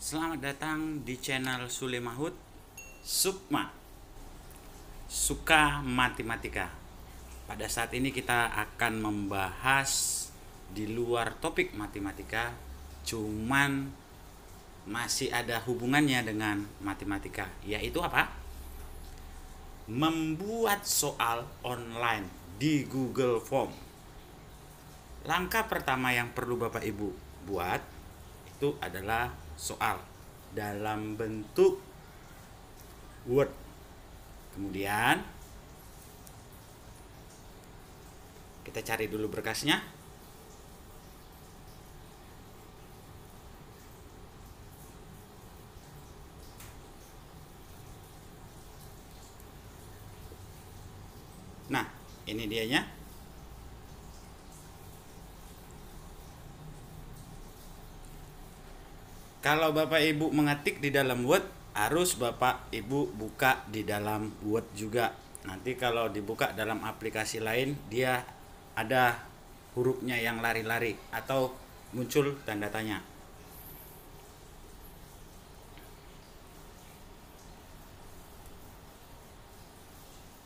Selamat datang di channel Sule Mahut Sukma, Suka Matematika. Pada saat ini kita akan membahas di luar topik matematika, cuman masih ada hubungannya dengan matematika, yaitu apa? Membuat soal online di Google Form. Langkah pertama yang perlu Bapak Ibu buat itu adalah soal dalam bentuk Word. Kemudian kita cari dulu berkasnya. Nah, ini dianya. Kalau Bapak Ibu mengetik di dalam Word, harus Bapak Ibu buka di dalam Word juga. Nanti kalau dibuka dalam aplikasi lain, dia ada hurufnya yang lari-lari atau muncul tanda tanya.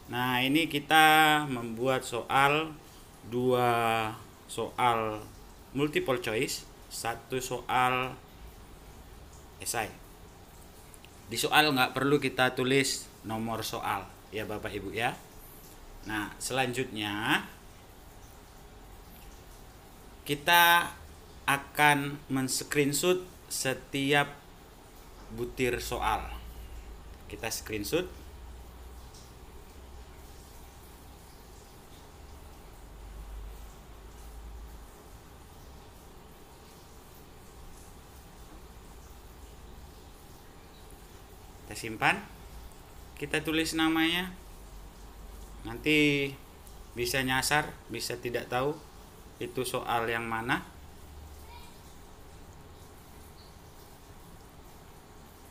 Nah, ini kita membuat dua soal multiple choice, satu soal esai. Di soal nggak perlu kita tulis nomor soal ya Bapak Ibu ya. Nah, selanjutnya kita akan men-screenshot setiap butir soal. Kita screenshot. Kita simpan, kita tulis namanya. Nanti bisa nyasar, bisa tidak tahu itu soal yang mana.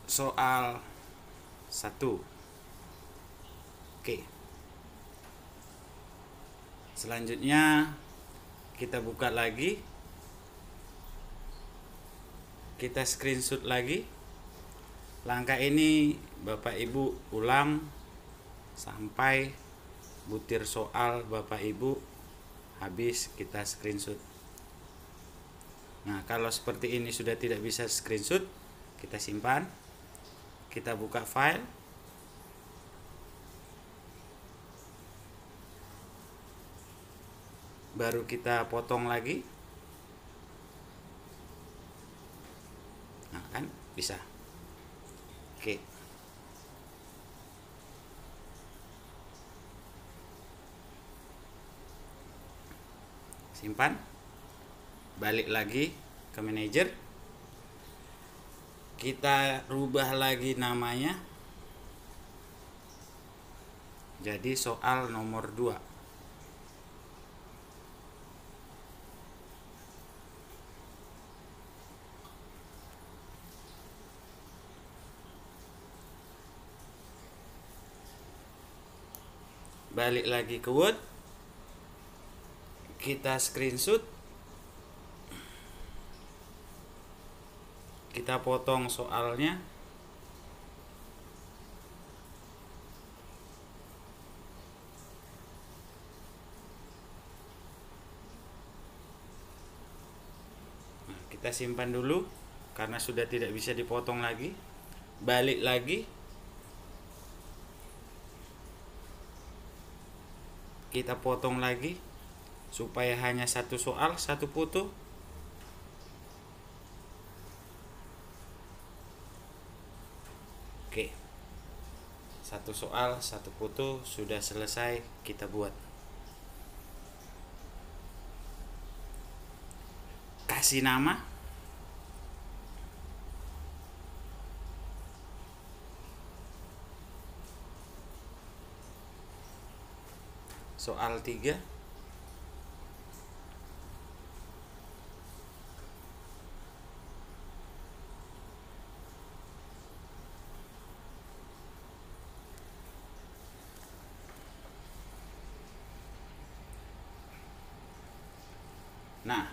Soal 1. Oke. Selanjutnya kita buka lagi. Kita screenshot lagi. Langkah ini Bapak Ibu ulang sampai butir soal Bapak Ibu habis, kita screenshot. Nah, kalau seperti ini sudah tidak bisa screenshot, kita simpan. Kita buka file. Baru kita potong lagi. Nah, kan bisa. Oke. Simpan. Balik lagi ke manajer. Kita rubah lagi namanya. Jadi soal nomor 2. Balik lagi ke Word, kita screenshot, kita potong soalnya, nah, kita simpan dulu karena sudah tidak bisa dipotong lagi. Balik lagi, kita potong lagi supaya hanya satu soal, satu foto. Oke, satu soal, satu foto sudah selesai kita buat. Kasih nama. Soal 3. Nah,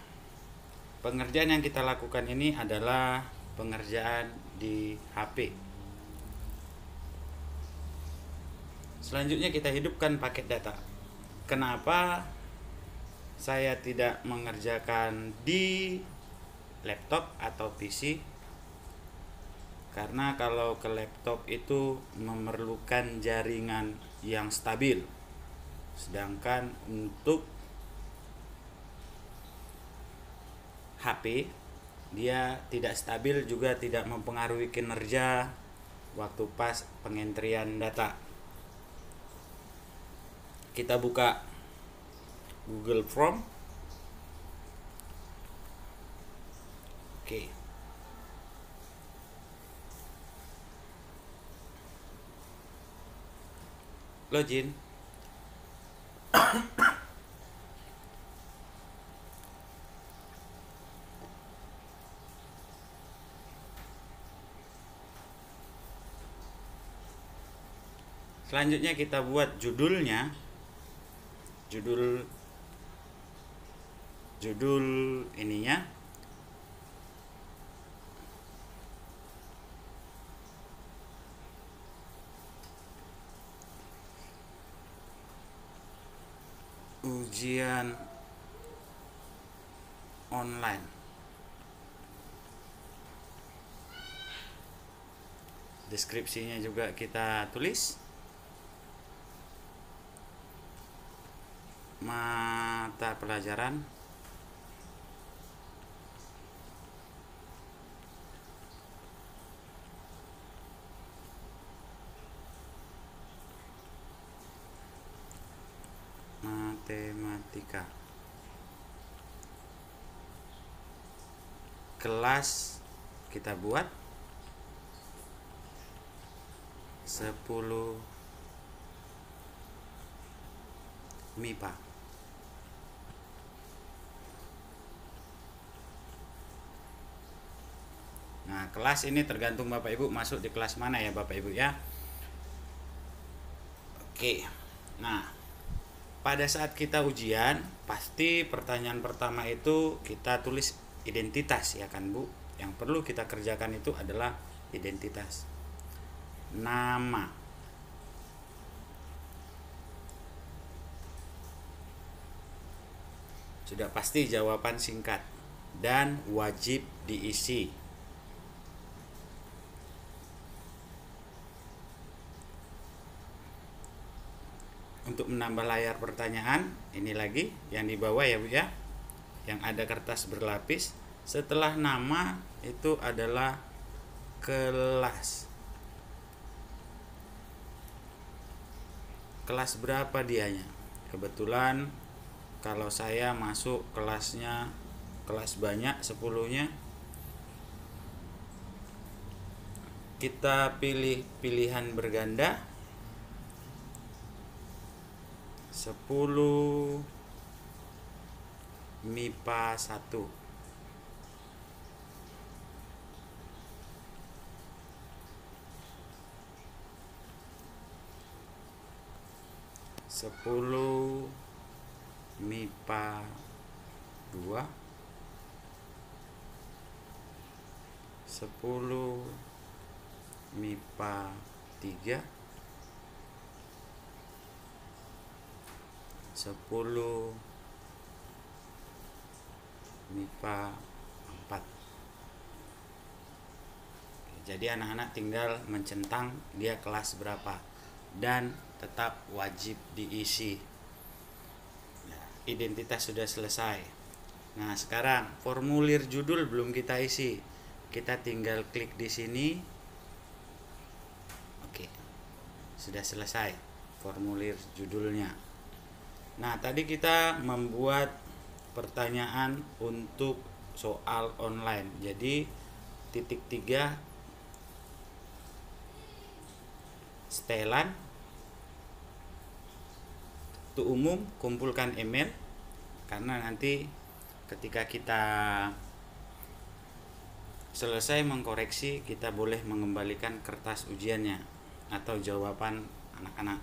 pengerjaan yang kita lakukan ini adalah pengerjaan di HP. Selanjutnya kita hidupkan paket data. Kenapa saya tidak mengerjakan di laptop atau PC? Karena kalau ke laptop itu memerlukan jaringan yang stabil. Sedangkan untuk HP dia tidak stabil, juga tidak mempengaruhi kinerja waktu pas pengentrian data. Kita buka Google Chrome. Oke. Login. Selanjutnya kita buat judulnya, judul ininya ujian online. Deskripsinya juga kita tulis. Mata pelajaran matematika. Kelas kita buat 10 MIPA. Nah, kelas ini tergantung Bapak Ibu masuk di kelas mana ya Bapak Ibu ya. Oke. Nah, pada saat kita ujian, pasti pertanyaan pertama itu kita tulis identitas ya kan Bu. Yang perlu kita kerjakan itu adalah identitas. Nama. Sudah pasti jawaban singkat dan wajib diisi. Untuk menambah layar pertanyaan, ini lagi yang di bawah ya Bu ya, yang ada kertas berlapis. Setelah nama itu adalah kelas. Kelas berapa dianya? Kebetulan kalau saya masuk kelasnya kelas banyak 10-nya. Kita pilih pilihan berganda 10 MIPA 1. Sepuluh MIPA 2, 10 MIPA 3, 10 MIPA 4. Jadi anak-anak tinggal mencentang dia kelas berapa dan tetap wajib diisi. Nah, identitas sudah selesai. Nah, sekarang formulir judul belum kita isi. Kita tinggal klik di sini. Oke. Sudah selesai formulir judulnya. Nah, tadi kita membuat pertanyaan untuk soal online. Jadi titik 3 setelan untuk umum, kumpulkan email, karena nanti ketika kita selesai mengkoreksi, kita boleh mengembalikan kertas ujiannya atau jawaban anak-anak.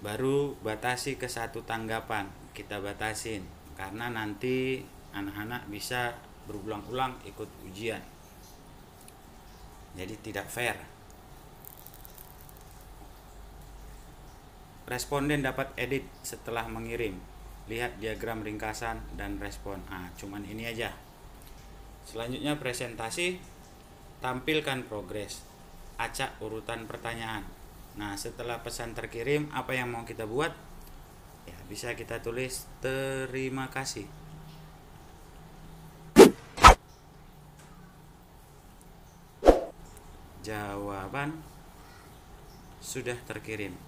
Baru batasi ke 1 tanggapan, kita batasin karena nanti anak-anak bisa berulang-ulang ikut ujian. Jadi tidak fair. Responden dapat edit setelah mengirim. Lihat diagram ringkasan dan respon. Cuman ini aja. Selanjutnya presentasi, tampilkan progres. Acak urutan pertanyaan. Nah, setelah pesan terkirim, apa yang mau kita buat? Ya, bisa kita tulis terima kasih. Jawaban sudah terkirim.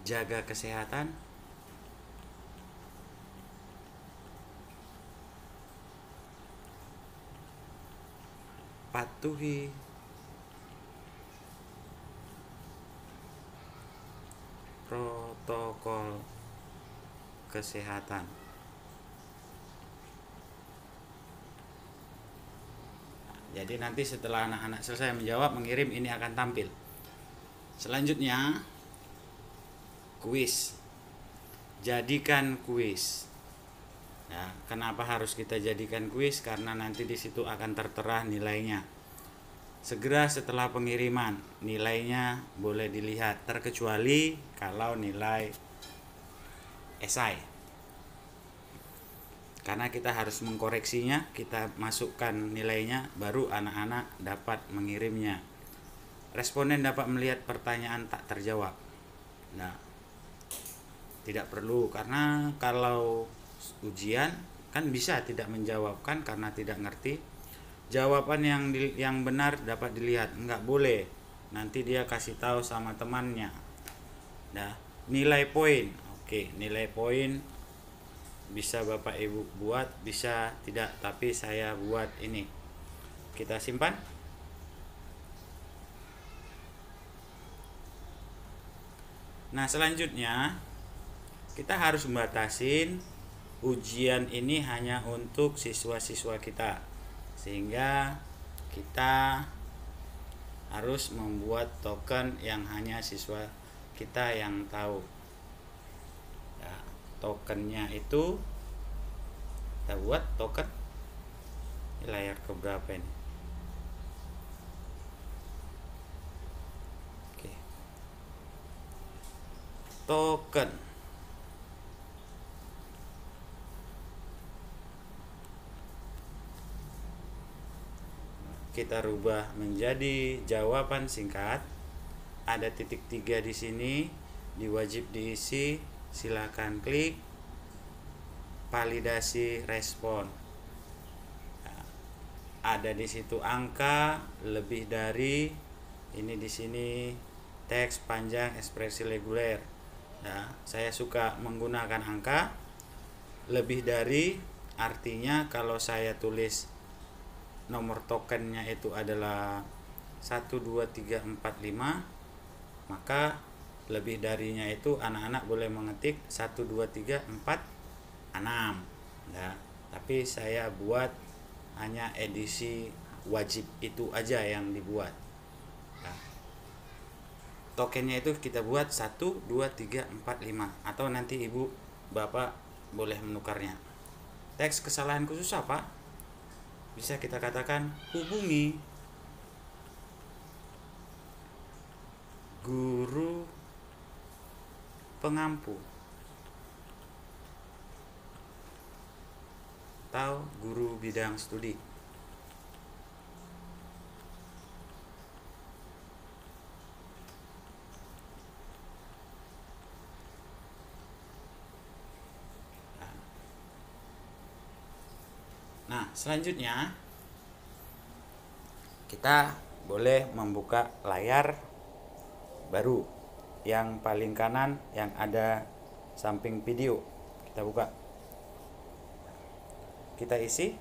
Jaga kesehatan. Patuhi protokol kesehatan. Jadi nanti setelah anak-anak selesai menjawab, mengirim, ini akan tampil. Selanjutnya, kuis. Jadikan kuis. Ya, kenapa harus kita jadikan kuis? Karena nanti di situ akan tertera nilainya. Segera setelah pengiriman, nilainya boleh dilihat, terkecuali kalau nilai esai. Karena kita harus mengkoreksinya, kita masukkan nilainya, baru anak-anak dapat mengirimnya. Responden dapat melihat pertanyaan tak terjawab. Nah, tidak perlu, karena kalau ujian kan bisa tidak menjawabkan karena tidak ngerti. Jawaban yang benar dapat dilihat, enggak boleh. Nanti dia kasih tahu sama temannya. Nah, nilai poin. Oke, nilai poin bisa Bapak Ibu buat, bisa tidak, tapi saya buat ini. Kita simpan. Nah, selanjutnya kita harus membatasin ujian ini hanya untuk siswa-siswa kita, sehingga kita harus membuat token yang hanya siswa kita yang tahu. Ya, tokennya itu kita buat token di layar keberapa ini? Oke. Token. Kita rubah menjadi jawaban singkat. Ada titik 3 di sini, diwajib diisi. Silakan klik validasi respon. Nah, ada di situ angka lebih dari ini, di sini teks panjang ekspresi reguler. Nah, saya suka menggunakan angka lebih dari, artinya kalau saya tulis nomor tokennya itu adalah 1, 2, 3, 4, 5, maka lebih darinya itu anak-anak boleh mengetik 1, 2, 3, 4, 6. Nah, tapi saya buat hanya edisi wajib itu aja yang dibuat. Nah, tokennya itu kita buat 1, 2, 3, 4, 5, atau nanti ibu bapak boleh menukarnya. Teks kesalahan khusus apa? Bisa kita katakan hubungi guru pengampu atau guru bidang studi. Nah, selanjutnya kita boleh membuka layar baru yang paling kanan yang ada samping video. Kita buka. Kita isi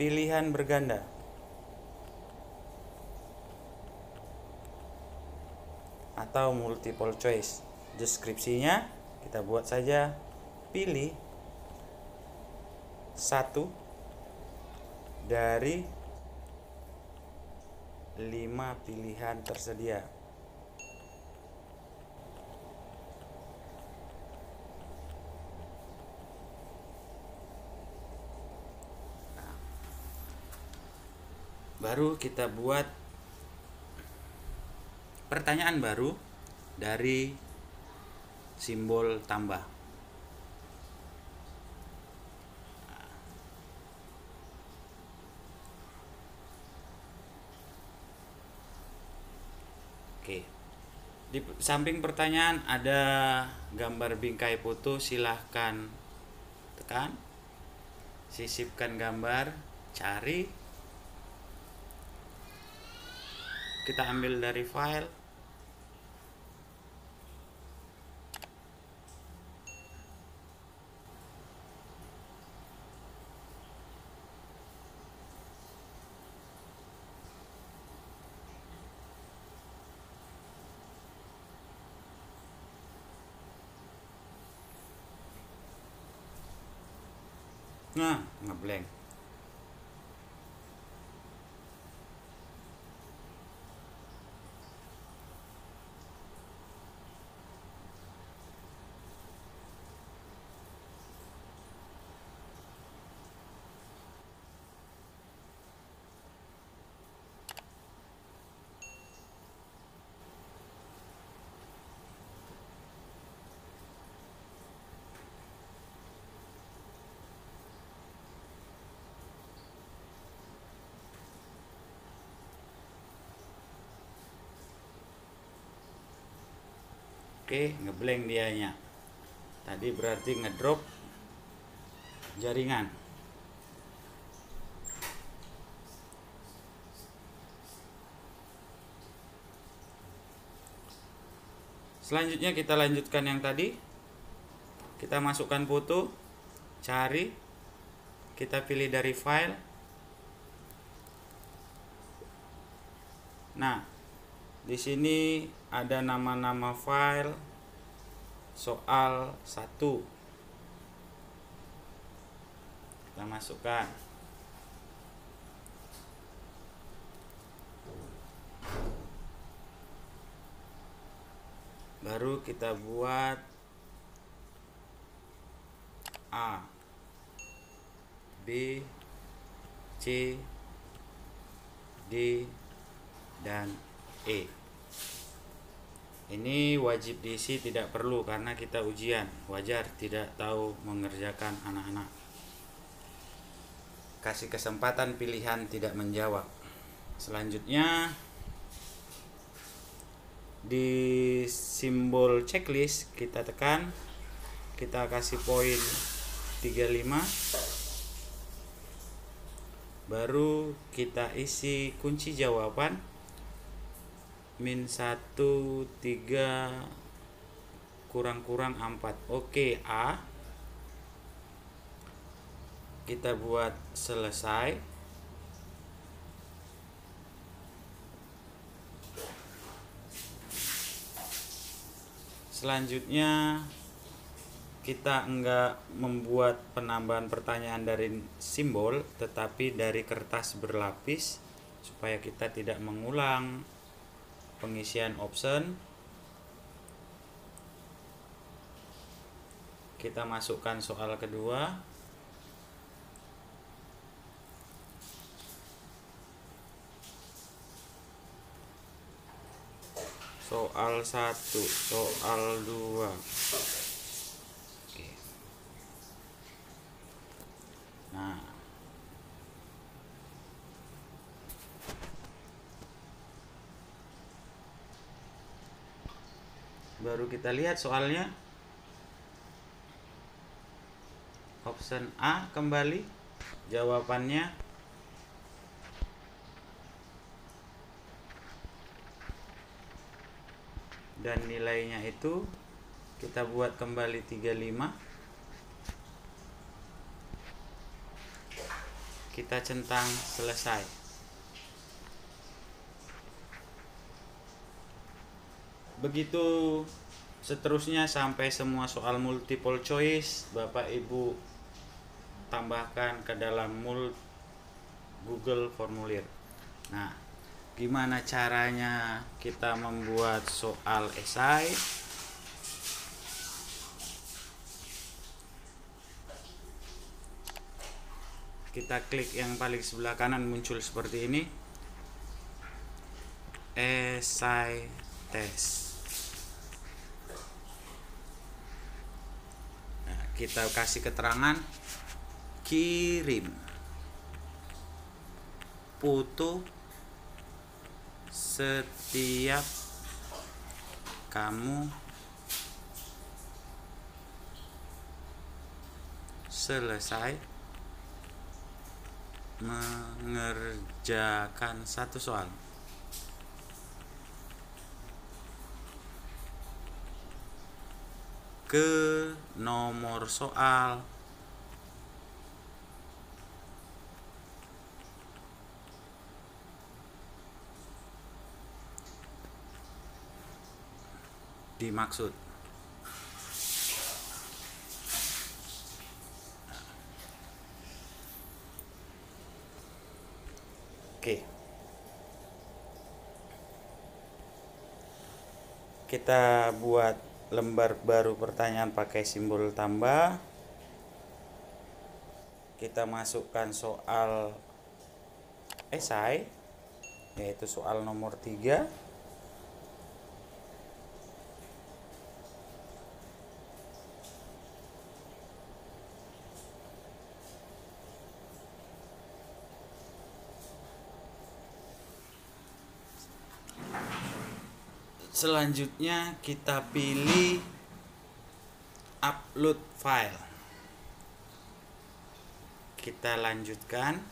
pilihan berganda. Atau multiple choice. Deskripsinya kita buat saja, pilih 1 dari 5 5 pilihan tersedia. Baru kita buat pertanyaan baru dari simbol tambah. Oke. Di samping pertanyaan ada gambar bingkai foto, silahkan tekan, sisipkan gambar, cari. Kita ambil dari file. Nah, ngeblank. Oke, ngeblank dianya. Tadi berarti ngedrop jaringan. Selanjutnya kita lanjutkan yang tadi. Kita masukkan foto, cari, kita pilih dari file. Nah, di sini ada nama-nama file soal 1. Kita masukkan. Baru kita buat A, B, C, D, dan E. Ini wajib diisi, tidak perlu karena kita ujian. Wajar tidak tahu mengerjakan anak-anak. Kasih kesempatan pilihan tidak menjawab. Selanjutnya di simbol checklist kita tekan, kita kasih poin 35. Baru kita isi kunci jawaban -1, 3, kurang-kurang 4. Oke, A. Kita buat selesai. Selanjutnya kita enggak membuat penambahan pertanyaan dari simbol, tetapi dari kertas berlapis supaya kita tidak mengulang pengisian option. Kita masukkan soal kedua. Soal 1, soal 2. Oke. Nah, baru kita lihat soalnya. Option A kembali jawabannya. Dan nilainya itu kita buat kembali 35. Kita centang selesai. Begitu seterusnya sampai semua soal multiple choice Bapak Ibu tambahkan ke dalam Google formulir. Nah, Gimana caranya kita membuat soal esai? Kita klik yang paling sebelah kanan, muncul seperti ini, esai test. Nah, kita kasih keterangan, kirim foto setiap kamu selesai mengerjakan satu soal. Ke nomor soal dimaksud. Oke. Kita buat lembar baru pertanyaan pakai simbol tambah. Kita masukkan soal esai, yaitu soal nomor 3. Selanjutnya kita pilih upload file. Kita lanjutkan.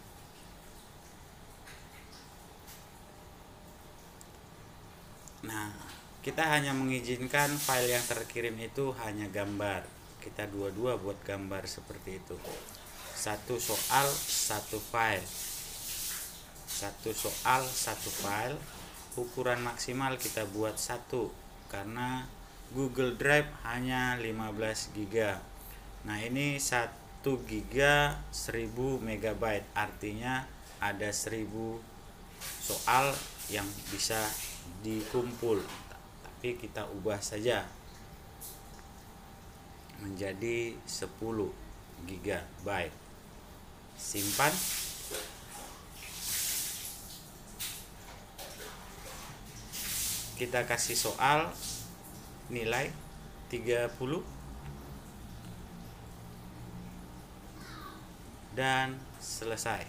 Nah, kita hanya mengizinkan file yang terkirim itu hanya gambar. Kita dua-dua buat gambar seperti itu. Satu soal, satu file. Satu soal, satu file. Ukuran maksimal kita buat 1 karena Google Drive hanya 15 GB. Nah, ini 1 GB 1000 MB, artinya ada 1000 soal yang bisa dikumpul. Tapi kita ubah saja menjadi 10 GB. Simpan. Kita kasih soal nilai 30 dan selesai.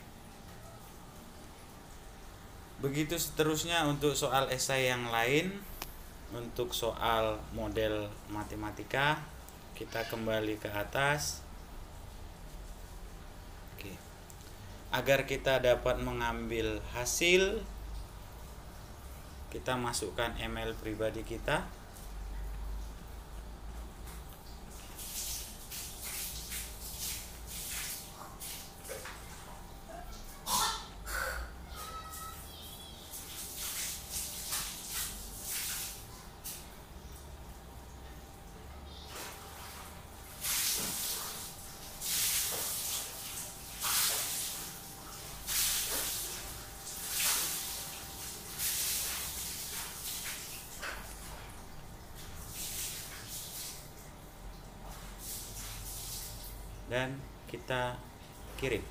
Begitu seterusnya untuk soal esai yang lain. Untuk soal model matematika, kita kembali ke atas. Oke. Agar kita dapat mengambil hasil, kita masukkan email pribadi kita. Dan kita kirim.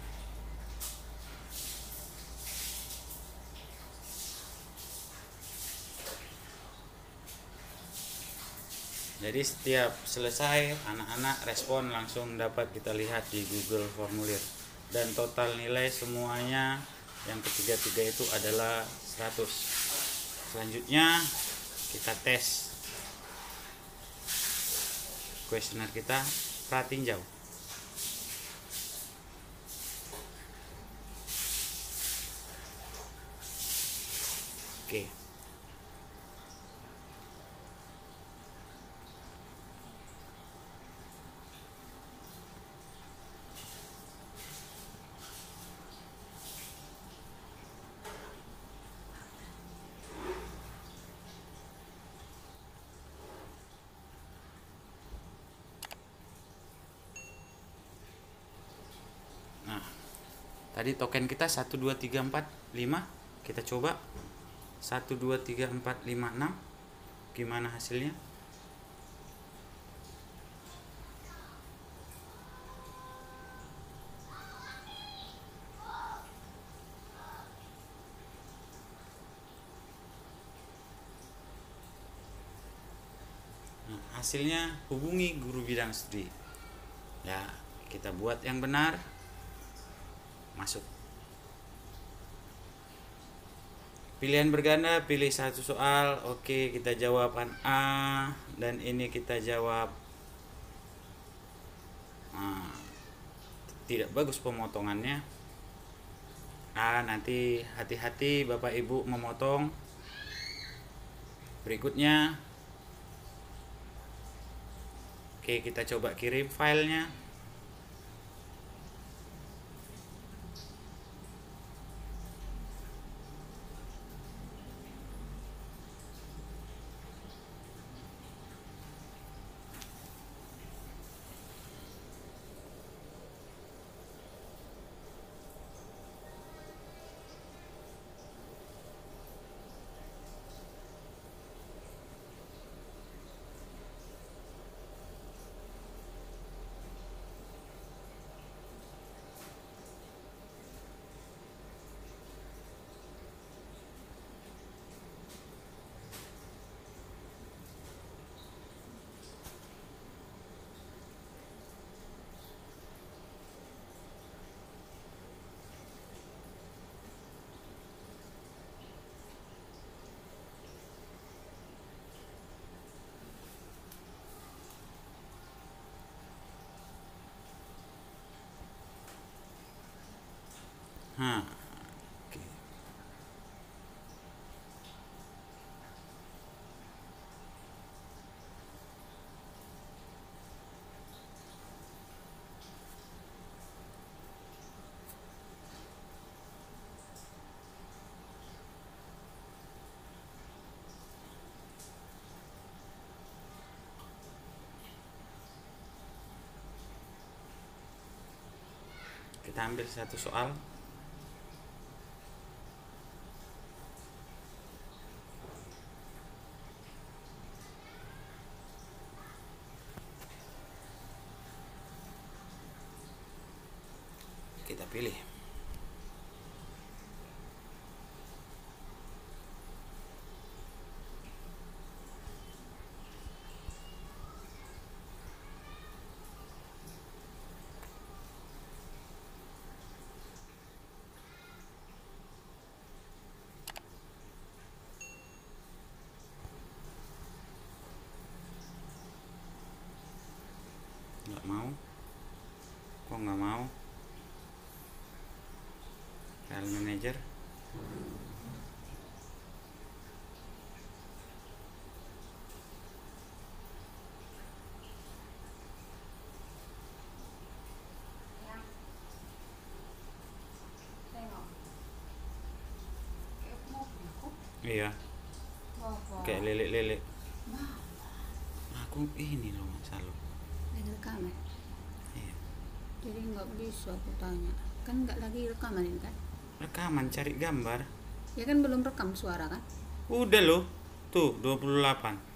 Jadi setiap selesai, anak-anak respon langsung dapat kita lihat di Google Formulir. Dan total nilai semuanya yang ketiga-tiga itu adalah 100. Selanjutnya kita tes kuesioner kita pratinjau. Oke. Nah, tadi token kita 1 2 3 4 5. Kita coba 1 2 3 4 5 6. Gimana hasilnya? Nah, hasilnya hubungi guru bidang studi. Ya, kita buat yang benar. Masuk. Pilihan berganda, pilih satu soal. Oke, kita jawaban A dan ini kita jawab tidak bagus pemotongannya. Nanti hati-hati Bapak Ibu memotong. Berikutnya, oke, kita coba kirim filenya. Oke. Kita ambil satu soal. Kita pilih. Nggak mau. Kok nggak mau? File manager. Iya. Kayak lele-lele. Aku ini loh masalah. Lagi rekaman. Iya. Jadi nggak bisa aku tanya. Kan nggak lagi rekaman ini kan? Rekaman cari gambar. Ya kan belum rekam suara kan? Udah loh. Tuh 28.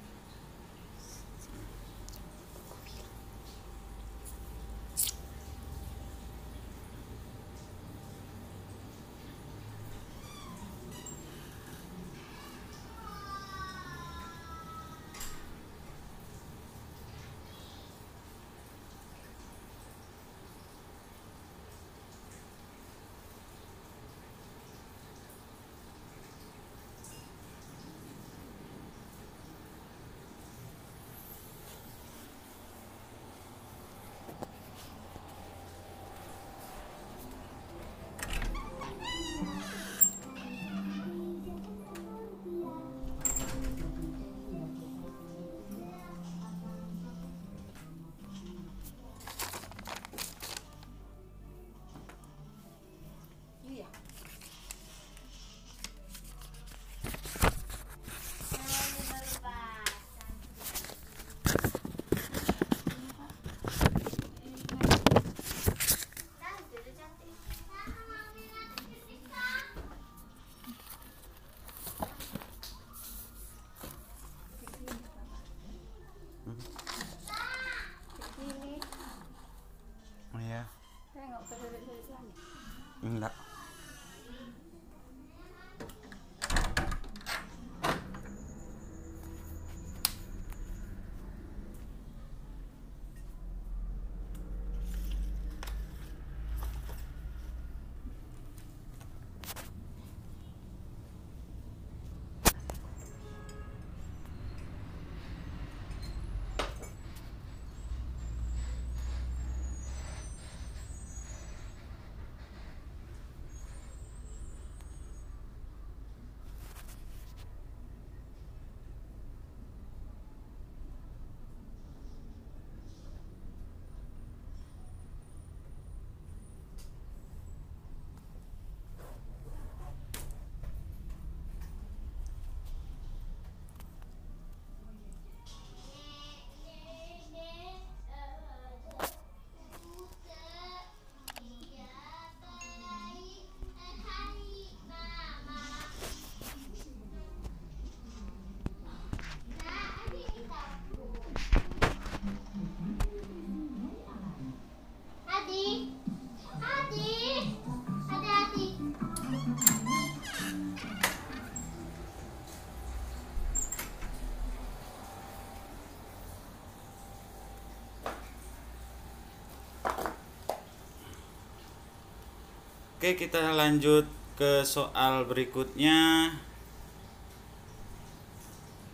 Oke, kita lanjut ke soal berikutnya.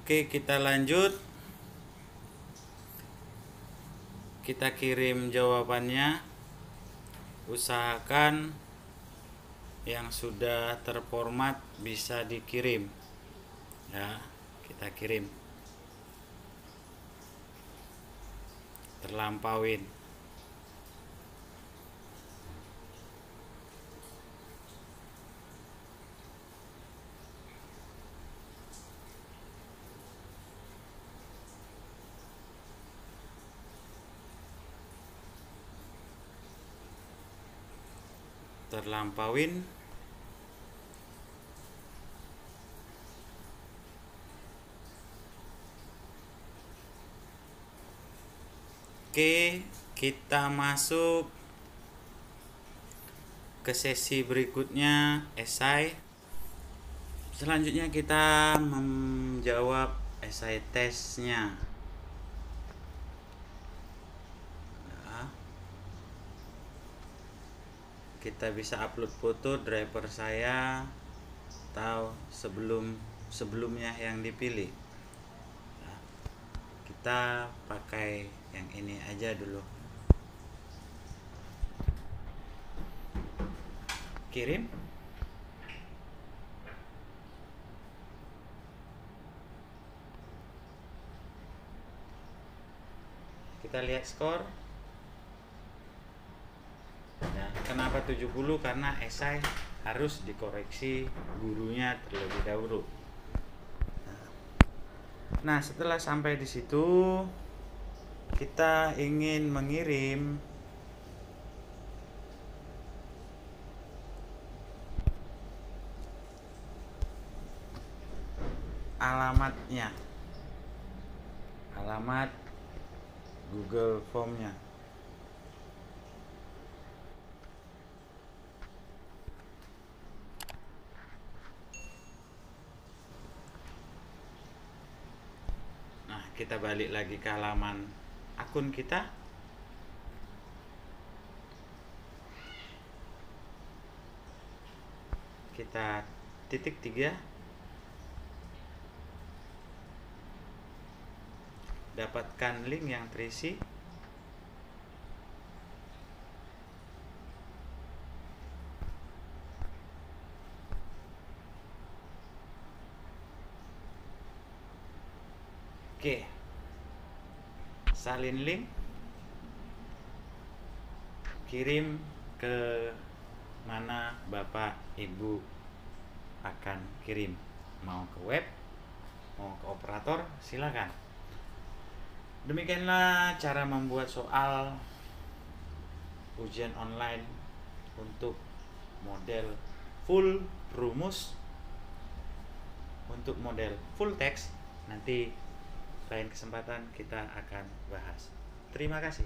Oke, kita lanjut. Kita kirim jawabannya. Usahakan yang sudah terformat bisa dikirim. Ya, kita kirim. Terlampauin. Terlampauin. Oke, kita masuk ke sesi berikutnya, esai. Selanjutnya kita menjawab esai tesnya. Nah, kita bisa upload foto driver saya atau sebelumnya yang dipilih. Nah, kita pakai yang ini aja dulu. Kirim. Kita lihat skor. Ya, kenapa 70? Karena esai harus dikoreksi gurunya terlebih dahulu. Nah, setelah sampai di situ, kita ingin mengirim alamatnya, alamat Google Form-nya. Nah, kita balik lagi ke halaman akun kita. Kita titik 3, dapatkan link yang terisi. Oke, salin link, kirim ke mana Bapak Ibu akan kirim. Mau ke web, mau ke operator, silakan. Demikianlah cara membuat soal ujian online untuk model full rumus. Untuk model full text nanti lain kesempatan kita akan bahas. Terima kasih.